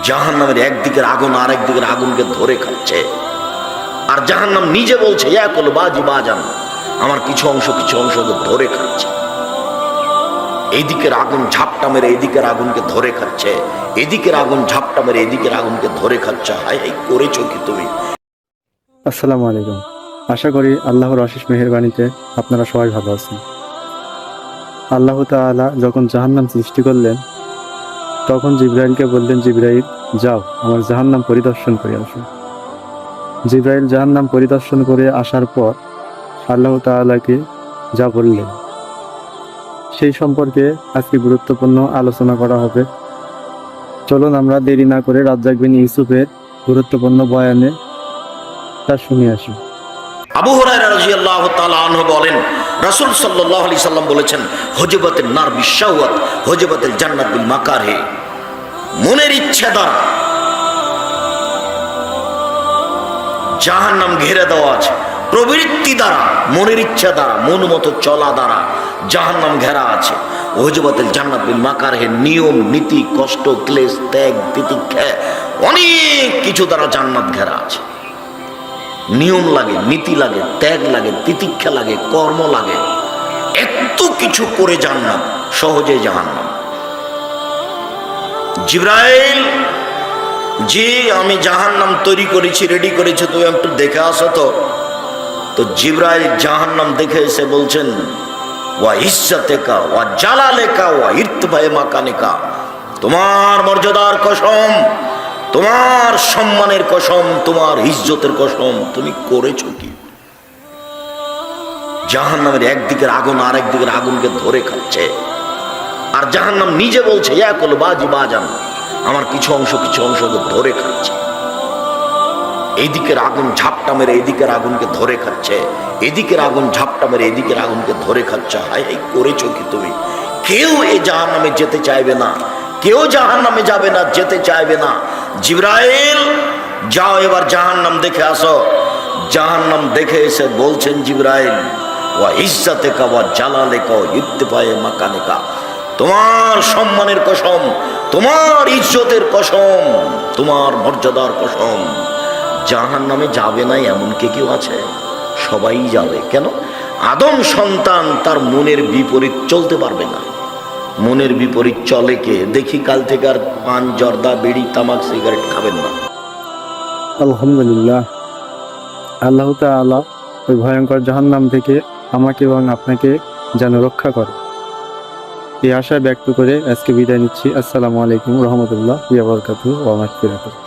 জাহান্নামের একদিকের আগুন আর একদিকের আগুনকে ধরে খাচ্ছে। আর জাহান্নাম নিজে বলছে ইয়াকুল বাজি বাজান, আমার কিছু অংশকে ধরে খাচ্ছে। এইদিকের আগুন ঝাপটা মেরে এদিকের আগুনকে ধরে খাচ্ছে, এদিকের আগুন ঝাপটা মেরে এদিকের আগুনকে ধরে খাচ্ছে। হায় হায়, করেছো কি তুমি? আসসালামু আলাইকুম। আশা করি আল্লাহর অশেষ মেহেরবানিতে আপনারা সবাই ভালো আছেন। আল্লাহ তাআলা যখন জাহান্নাম সৃষ্টি করলেন, তখন জিবরাইলকে বললেন, জিবরাইল যাও আমার জাহান্নাম পরিদর্শন করে আসো। জিবরাইল জাহান্নাম পরিদর্শন করে আসার পর আল্লাহ তাআলাকে যা বললেন সেই সম্পর্কে আজকে গুরুত্বপূর্ণ আলোচনা করা হবে। চলুন আমরা দেরি না করে রাজ্জাক বিন ইউসুফের গুরুত্বপূর্ণ বয়ানে তা শুনে আসি। আবু হুরায়রা রাদিয়াল্লাহু তাআলা আনহু বলেন, রাসূল সাল্লাল্লাহু আলাইহি সাল্লাম বলেছেন, হুজিবাতিন নার বিশাওয়াত হুজিবাতিল জান্নাত বিল মাকারহি। মনের ইচ্ছা দ্বারা জাহান্নাম ঘিরে দেওয়া আছে। প্রবৃত্তি দ্বারা, মনের ইচ্ছা দ্বারা, মন মতো চলা দ্বারা জাহান্নাম ঘেরা আছে। হুজিবাতিল জান্নাত বিল মাকারহি, নিয়ম নীতি, কষ্ট ক্লেশ ত্যাগ তিতিক্ষা অনেক কিছু দ্বারা জান্নাত ঘেরা আছে। নিয়ম লাগে, নীতি লাগে, ত্যাগ লাগে, তিতিক্ষা লাগে, কর্ম লাগে, এত কিছু করে জান্নাত সহজে জাহান্নাম। জিবরাইল, জি আমি জাহান্নাম তৈরি করেছি, রেডি করেছি, তুমি একটু দেখে আসো তো জিবরাইল জাহান্নাম দেখে এসে বলছেন, ওয়া ইজ্জাতেকা ওয়া জালালেকা ওয়া ইরতিফায়ে মাকানিকা, তোমার মর্যাদার কসম, তোমার সম্মানের কসম, তোমার ইজ্জতের কসম, তুমি করেছো কি? জাহান্নামের একদিকের আগুন আর একদিকের আগুনকে ধরে খাচ্ছে। আর জাহান্নাম নিজে বলছে ইয়াকুল বাজি বাজান, আমার কিছু অংশকে ধরে খাচ্ছে। এইদিকের আগুন ঝাপটা মেরে এদিকের আগুনকে ধরে খাচ্ছে, এদিকের আগুন ঝাপটা মেরে এদিকের আগুনকে ধরে খাচ্ছে। হায় হায়, করেছো কি তুমি? কেউ এই জাহান্নামে যেতে চাইবে না, কেউ জাহান্নামে যাবে না, যেতে চাইবে না। জিবরাইল যাও এবার জাহান্নাম দেখে আসো। জাহান্নাম দেখে এসে বলছেন জিবরাইল, ওয়া ইজ্জাতেকা ওয়া জালালেকা ওয়া ইরতিফায়ে মাকানিকা, তোমার সম্মানের কসম, তোমার ইজ্জতের কসম, তোমার মর্যাদার কসম, জাহান্নামে যাবে না এমন কে কেউ আছে? সবাই যাবে। কেন? আদম সন্তান তার মনের বিপরীত চলতে পারবে না। মনের বিপরীত চলে কে? দেখি কাল থেকে আর পান, জর্দা, বিড়ি, তামাক, সিগারেট খাবেন না। আলহামদুলিল্লাহ, আল্লাহ তাআলা ওই ভয়ঙ্কর জাহান্নাম থেকে আমাকে এবং আপনাকে যেন রক্ষা করে, এই আশা ব্যক্ত করে আজকে বিদায় নিচ্ছি। আসসালামু আলাইকুম রহমতুল্লাহ ওয়া বারাকাতুহু ওয়া মাগফিরাতুহু।